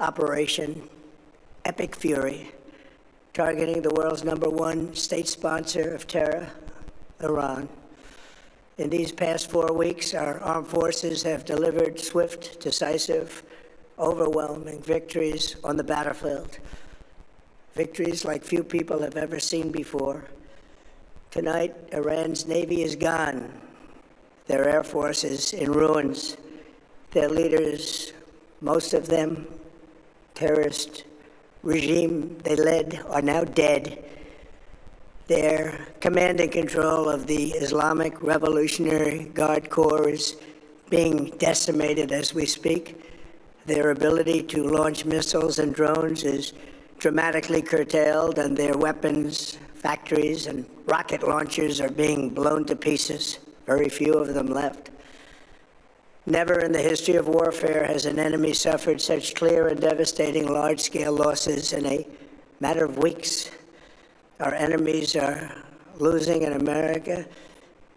Operation Epic Fury, targeting the world's #1 state sponsor of terror, Iran. In these past 4 weeks, our armed forces have delivered swift, decisive, overwhelming victories on the battlefield. Victories like few people have ever seen before. Tonight, Iran's Navy is gone. Their Air Force is in ruins. Their leaders, most of them terrorist regime they led, are now dead. Their command and control of the Islamic Revolutionary Guard Corps is being decimated as we speak. Their ability to launch missiles and drones is dramatically curtailed, and their weapons factories and rocket launchers are being blown to pieces. Very few of them left. Never in the history of warfare has an enemy suffered such clear and devastating large-scale losses in a matter of weeks. Our enemies are losing, and America,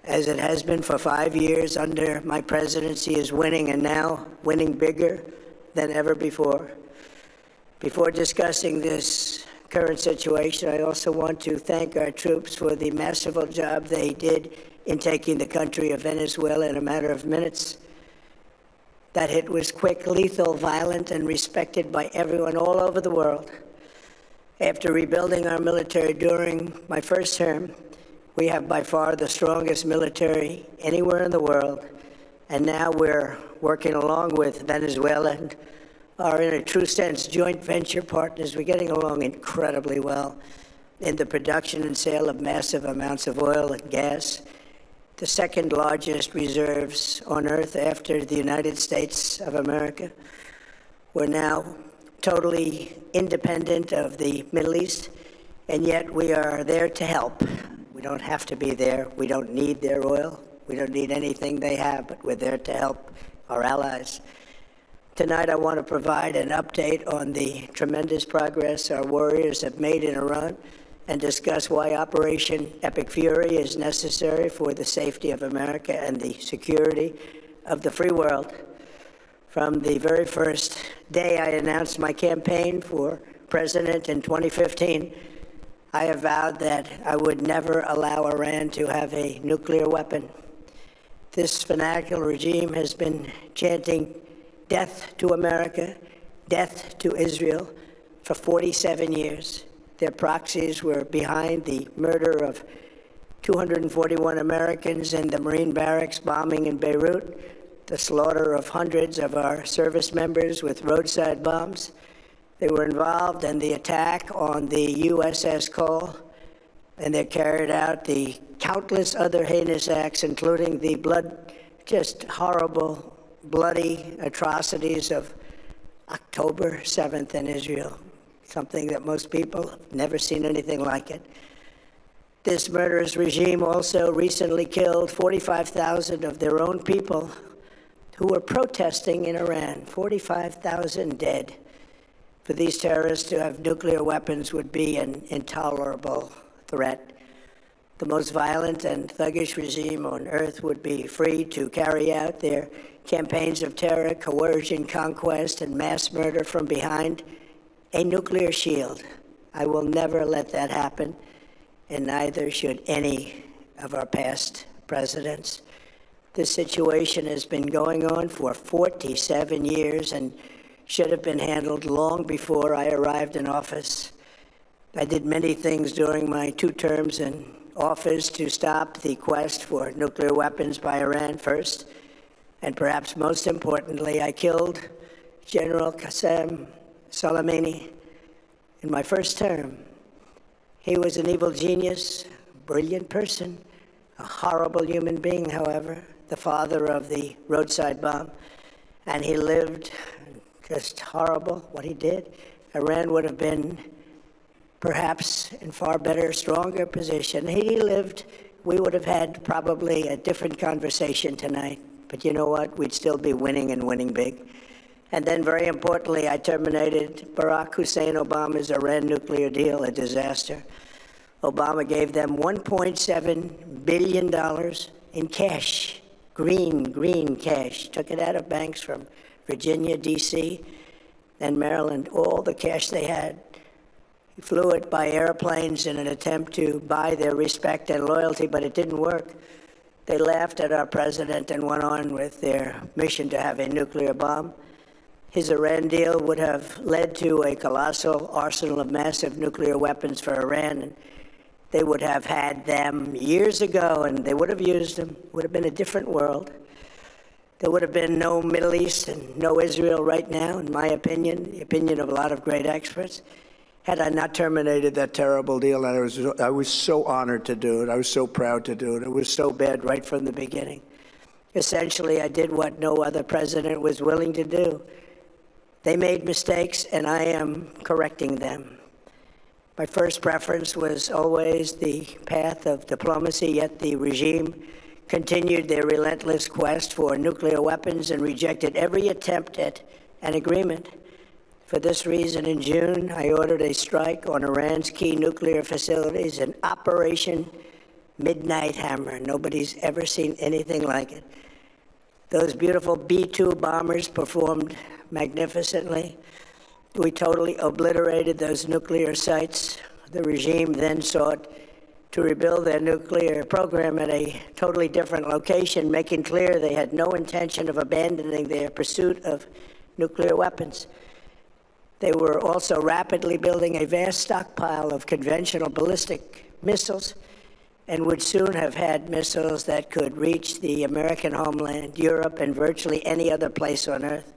as it has been for 5 years under my presidency, is winning, and now winning bigger than ever before. Before discussing this current situation, I also want to thank our troops for the masterful job they did in taking the country of Venezuela in a matter of minutes. That hit was quick, lethal, violent, and respected by everyone all over the world. After rebuilding our military during my first term, we have by far the strongest military anywhere in the world. And now we're working along with Venezuela and are, in a true sense, joint venture partners. We're getting along incredibly well in the production and sale of massive amounts of oil and gas, the second largest reserves on Earth after the United States of America. We're now totally independent of the Middle East, and yet we are there to help. We don't have to be there. We don't need their oil. We don't need anything they have, but we're there to help our allies. Tonight, I want to provide an update on the tremendous progress our warriors have made in Iran and discuss why Operation Epic Fury is necessary for the safety of America and the security of the free world. From the very first day I announced my campaign for president in 2015, I have vowed that I would never allow Iran to have a nuclear weapon. This fanatical regime has been chanting death to America, death to Israel for 47 years. Their proxies were behind the murder of 241 Americans in the Marine barracks bombing in Beirut, the slaughter of hundreds of our service members with roadside bombs. They were involved in the attack on the USS Cole, and they carried out the countless other heinous acts, including the just horrible, bloody atrocities of October 7th in Israel, something that most people have never seen anything like it. This murderous regime also recently killed 45,000 of their own people who were protesting in Iran. 45,000 dead. For these terrorists to have nuclear weapons would be an intolerable threat. The most violent and thuggish regime on earth would be free to carry out their campaigns of terror, coercion, conquest, and mass murder from behind a nuclear shield. I will never let that happen, and neither should any of our past presidents. This situation has been going on for 47 years and should have been handled long before I arrived in office. I did many things during my 2 terms in office to stop the quest for nuclear weapons by Iran first, and perhaps most importantly, I killed General Qasem Soleimani in my first term. He was an evil genius, a brilliant person, a horrible human being, however, the father of the roadside bomb, and he lived just horrible what he did. Iran would have been perhaps in far better, stronger position. He lived, we would have had probably a different conversation tonight. But you know what? We'd still be winning and winning big. And then very importantly, I terminated Barack Hussein Obama's Iran nuclear deal, a disaster. Obama gave them $1.7 billion in cash, green cash, took it out of banks from Virginia, D.C., and Maryland, all the cash they had. He flew it by airplanes in an attempt to buy their respect and loyalty, but it didn't work. They laughed at our president and went on with their mission to have a nuclear bomb. His Iran deal would have led to a colossal arsenal of massive nuclear weapons for Iran, and they would have had them years ago, and they would have used them. It would have been a different world. There would have been no Middle East and no Israel right now, in my opinion, the opinion of a lot of great experts, had I not terminated that terrible deal. And I was so honored to do it. I was so proud to do it. It was so bad right from the beginning. Essentially, I did what no other president was willing to do. They made mistakes, and I am correcting them. My first preference was always the path of diplomacy, yet the regime continued their relentless quest for nuclear weapons and rejected every attempt at an agreement. For this reason, in June, I ordered a strike on Iran's key nuclear facilities, an Operation Midnight Hammer. Nobody's ever seen anything like it. Those beautiful B-2 bombers performed magnificently. We totally obliterated those nuclear sites. The regime then sought to rebuild their nuclear program at a totally different location, making clear they had no intention of abandoning their pursuit of nuclear weapons. They were also rapidly building a vast stockpile of conventional ballistic missiles and would soon have had missiles that could reach the American homeland, Europe, and virtually any other place on Earth.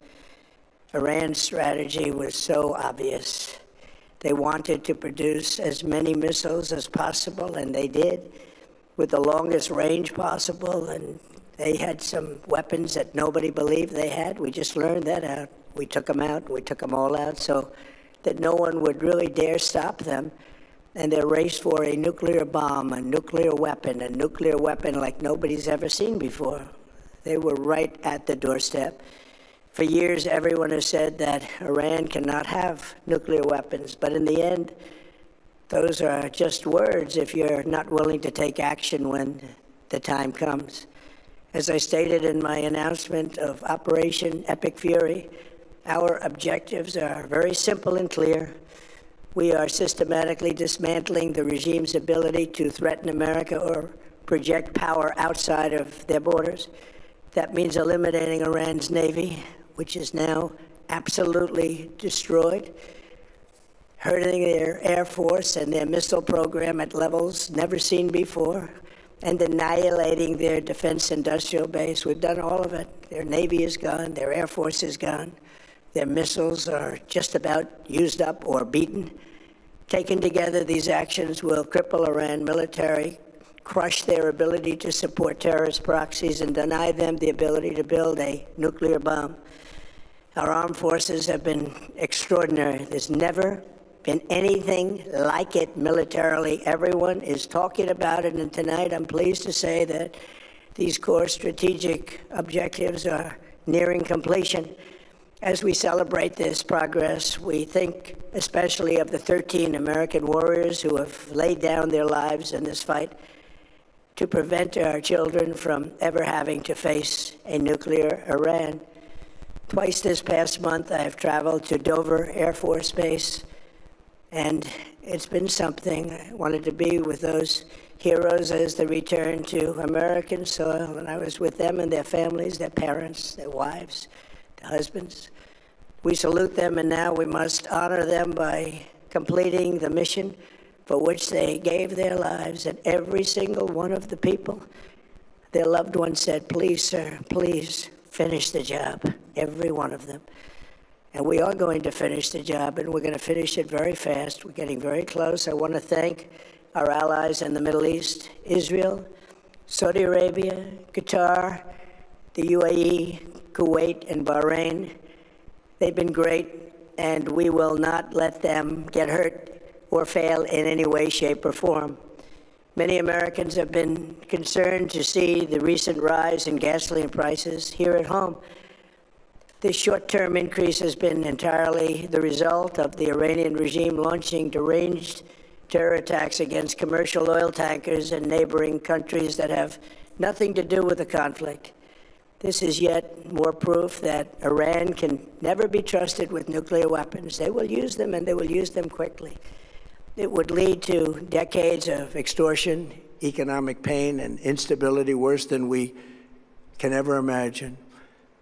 Iran's strategy was so obvious. They wanted to produce as many missiles as possible, and they did, with the longest range possible, and they had some weapons that nobody believed they had. We just learned that out. We took them out. We took them all out so that no one would really dare stop them. And their race for a nuclear bomb, a nuclear weapon like nobody's ever seen before. They were right at the doorstep. For years, everyone has said that Iran cannot have nuclear weapons, but in the end, those are just words if you're not willing to take action when the time comes. As I stated in my announcement of Operation Epic Fury, our objectives are very simple and clear. We are systematically dismantling the regime's ability to threaten America or project power outside of their borders. That means eliminating Iran's Navy, which is now absolutely destroyed, hurting their Air Force and their missile program at levels never seen before, and annihilating their defense industrial base. We've done all of it. Their Navy is gone, their Air Force is gone, their missiles are just about used up or beaten. Taken together, these actions will cripple Iran military, crush their ability to support terrorist proxies, and deny them the ability to build a nuclear bomb. Our armed forces have been extraordinary. There's never been anything like it militarily. Everyone is talking about it, and tonight I'm pleased to say that these core strategic objectives are nearing completion. As we celebrate this progress, we think especially of the 13 American warriors who have laid down their lives in this fight to prevent our children from ever having to face a nuclear Iran. Twice this past month, I have traveled to Dover Air Force Base, and it's been something. I wanted to be with those heroes as they return to American soil, and I was with them and their families, their parents, their wives, their husbands. We salute them, and now we must honor them by completing the mission for which they gave their lives. And every single one of the people, their loved ones said, "Please, sir, please finish the job," every one of them. And we are going to finish the job, and we're going to finish it very fast. We're getting very close. I want to thank our allies in the Middle East, Israel, Saudi Arabia, Qatar, the UAE, Kuwait, and Bahrain. They've been great, and we will not let them get hurt or fail in any way, shape, or form. Many Americans have been concerned to see the recent rise in gasoline prices here at home. This short-term increase has been entirely the result of the Iranian regime launching deranged terror attacks against commercial oil tankers in neighboring countries that have nothing to do with the conflict. This is yet more proof that Iran can never be trusted with nuclear weapons. They will use them, and they will use them quickly. It would lead to decades of extortion, economic pain, and instability worse than we can ever imagine.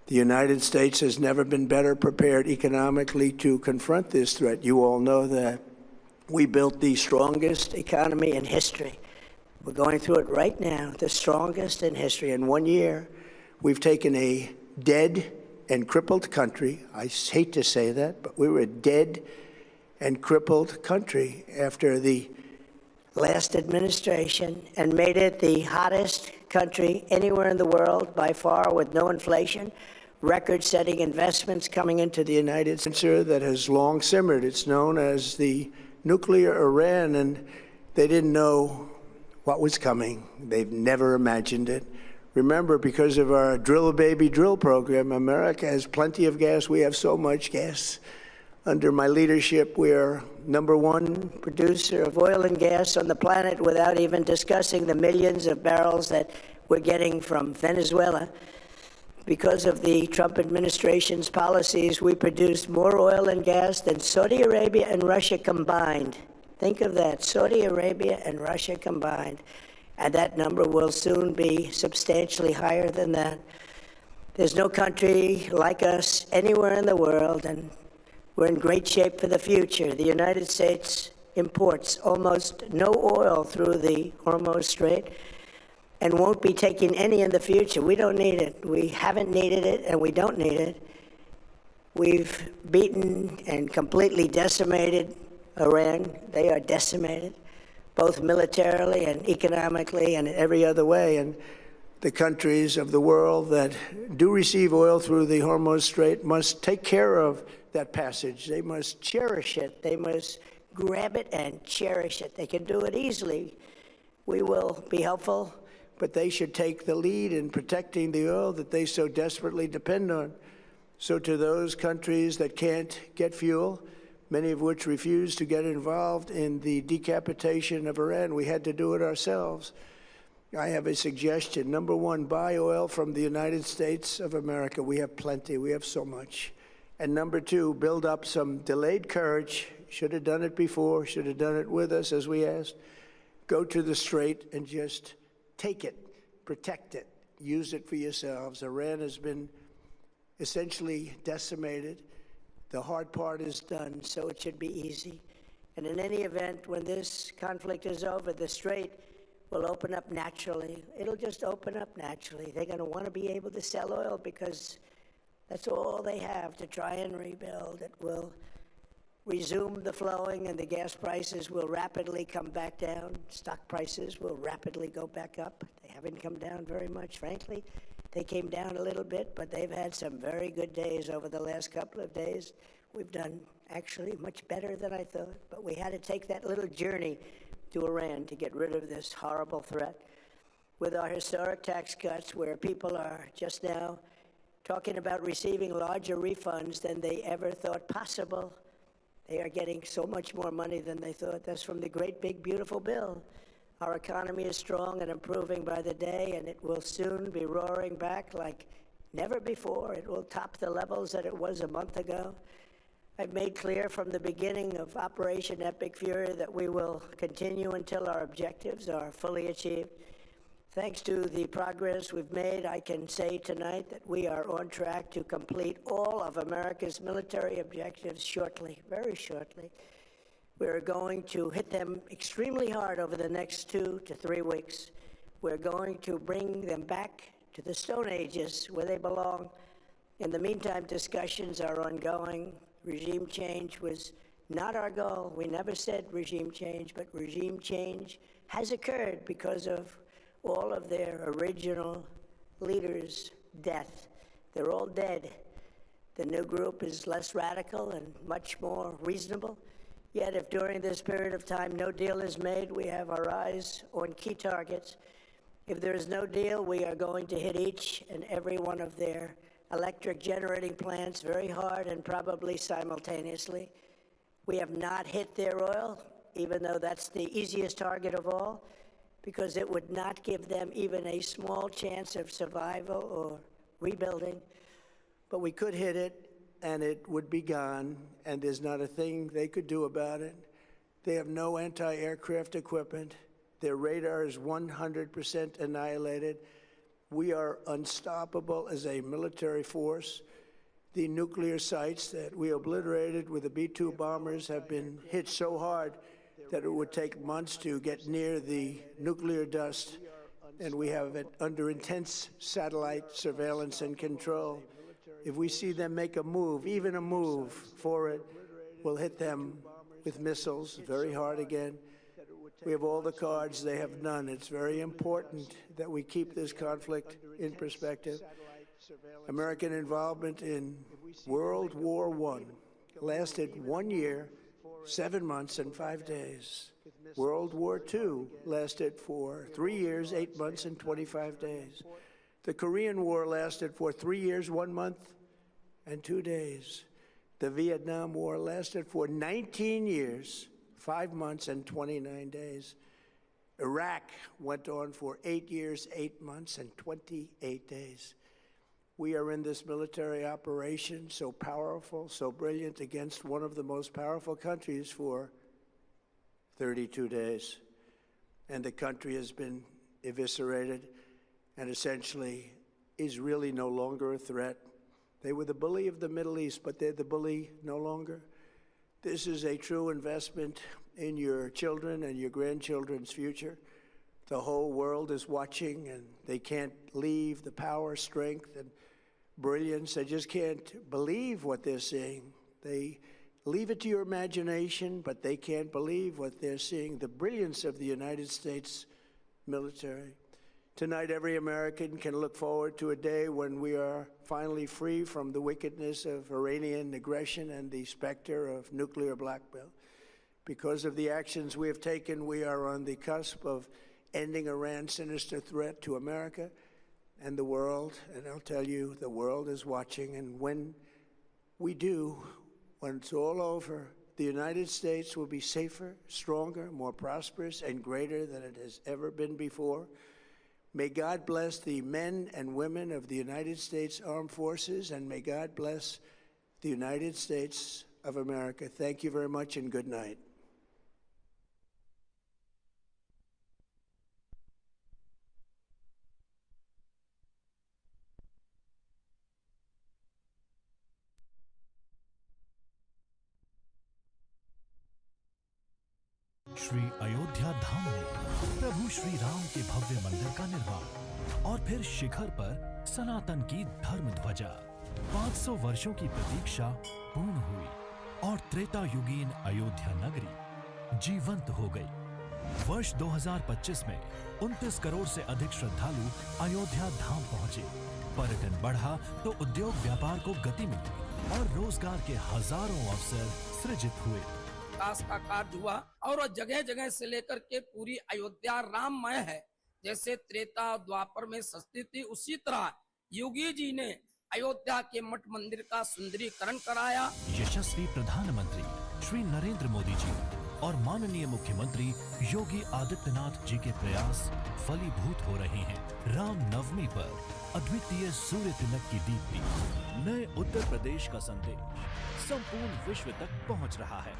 The United States has never been better prepared economically to confront this threat. You all know that. We built the strongest economy in history. We're going through it right now, the strongest in history. In 1 year, we've taken a dead and crippled country. I hate to say that, but we were a dead and crippled country after the last administration and made it the hottest country anywhere in the world by far, with no inflation, record-setting investments coming into the United States that has long simmered. It's known as the nuclear Iran, and they didn't know what was coming. They've never imagined it. Remember, because of our Drill Baby Drill program, America has plenty of gas. We have so much gas. Under my leadership, we are #1 producer of oil and gas on the planet, without even discussing the millions of barrels that we're getting from Venezuela. Because of the Trump administration's policies, we produce more oil and gas than Saudi Arabia and Russia combined. Think of that, Saudi Arabia and Russia combined. And that number will soon be substantially higher than that. There's no country like us anywhere in the world, and we're in great shape for the future. The United States imports almost no oil through the Hormuz Strait and won't be taking any in the future. We don't need it. We haven't needed it, and we don't need it. We've beaten and completely decimated Iran. They are decimated, both militarily and economically and in every other way. And the countries of the world that do receive oil through the Hormuz Strait must take care of that passage. They must cherish it. They must grab it and cherish it. They can do it easily. We will be helpful, but they should take the lead in protecting the oil that they so desperately depend on. So to those countries that can't get fuel, many of which refuse to get involved in the decapitation of Iran, we had to do it ourselves. I have a suggestion. #1, buy oil from the United States of America. We have plenty. We have so much. And #2, build up some delayed courage. Should have done it before. Should have done it with us, as we asked. Go to the Strait and just take it, protect it, use it for yourselves. Iran has been essentially decimated. The hard part is done, so it should be easy. And in any event, when this conflict is over, the Strait will open up naturally. It'll just open up naturally. They're going to want to be able to sell oil because that's all they have to try and rebuild. It will resume the flowing, and the gas prices will rapidly come back down. Stock prices will rapidly go back up. They haven't come down very much, frankly. They came down a little bit, but they've had some very good days over the last couple of days. We've done actually much better than I thought, but we had to take that little journey to Iran to get rid of this horrible threat. With our historic tax cuts, where people are just now talking about receiving larger refunds than they ever thought possible, they are getting so much more money than they thought. That's from the great, big, beautiful bill. Our economy is strong and improving by the day, and it will soon be roaring back like never before. It will top the levels that it was a month ago. I've made clear from the beginning of Operation Epic Fury that we will continue until our objectives are fully achieved. Thanks to the progress we've made, I can say tonight that we are on track to complete all of America's military objectives shortly, very shortly. We're going to hit them extremely hard over the next 2 to 3 weeks. We're going to bring them back to the Stone Ages where they belong. In the meantime, discussions are ongoing. Regime change was not our goal. We never said regime change, but regime change has occurred because of all of their original leaders' death. They're all dead. The new group is less radical and much more reasonable. Yet if during this period of time no deal is made, we have our eyes on key targets. If there is no deal, we are going to hit each and every one of their electric generating plants very hard and probably simultaneously. We have not hit their oil, even though that's the easiest target of all, because it would not give them even a small chance of survival or rebuilding, but we could hit it and it would be gone, and there's not a thing they could do about it. They have no anti-aircraft equipment. Their radar is 100% annihilated. We are unstoppable as a military force. The nuclear sites that we obliterated with the B-2 bombers have been hit so hard that it would take months to get near the nuclear dust, and we have it under intense satellite surveillance and control. If we see them make a move, even a move for it, we'll hit them with missiles very hard again. We have all the cards, they have none. It's very important that we keep this conflict in perspective. American involvement in World War I lasted 1 year, 7 months, and 5 days. World War II lasted for 3 years, 8 months, and 25 days. The Korean War lasted for 3 years, 1 month, and 2 days. The Vietnam War lasted for 19 years, 5 months, and 29 days. Iraq went on for 8 years, 8 months, and 28 days. We are in this military operation, so powerful, so brilliant, against one of the most powerful countries for 32 days. And the country has been eviscerated and essentially is really no longer a threat. They were the bully of the Middle East, but they're the bully no longer. This is a true investment in your children and your grandchildren's future. The whole world is watching, and they can't leave the power, strength, and brilliance. They just can't believe what they're seeing. They leave it to your imagination, but they can't believe what they're seeing, the brilliance of the United States military. Tonight, every American can look forward to a day when we are finally free from the wickedness of Iranian aggression and the specter of nuclear blackmail. Because of the actions we have taken, we are on the cusp of ending Iran's sinister threat to America and the world. And I'll tell you, the world is watching. And when we do, when it's all over, the United States will be safer, stronger, more prosperous, and greater than it has ever been before. May God bless the men and women of the United States Armed Forces, and may God bless the United States of America. Thank you very much, and good night. Shri Ayodhya धाम में प्रभु श्री राम के भव्य मंदिर का निर्माण और फिर शिखर पर सनातन की धर्म ध्वजा। 500 वर्षों की प्रतीक्षा पूर्ण हुई और त्रेता युगीन अयोध्या नगरी जीवंत हो गई। वर्ष 2025 में 29 करोड़ से अधिक श्रद्धालु अयोध्या धाम पहुंचे। पर्यटन बढ़ा तो उद्योग व्यापार को गति मिली और रोजगार के हजारों अवसर सृजित हुए। विकास का कार्य हुआ और जगह जगह से लेकर के पूरी अयोध्या राममय है। जैसे त्रेता द्वापर में सस्ती थी, उसी तरह योगी जी ने अयोध्या के मठ मंदिर का सुंदरीकरण कराया। यशस्वी प्रधानमंत्री श्री नरेंद्र मोदी जी और माननीय मुख्यमंत्री योगी आदित्यनाथ जी के प्रयास फलीभूत हो रहे हैं। राम नवमी पर अद्वितीय सूर्य तिलक की दीप्ति, नए उत्तर प्रदेश का संदेश संपूर्ण विश्व तक पहुंच रहा है।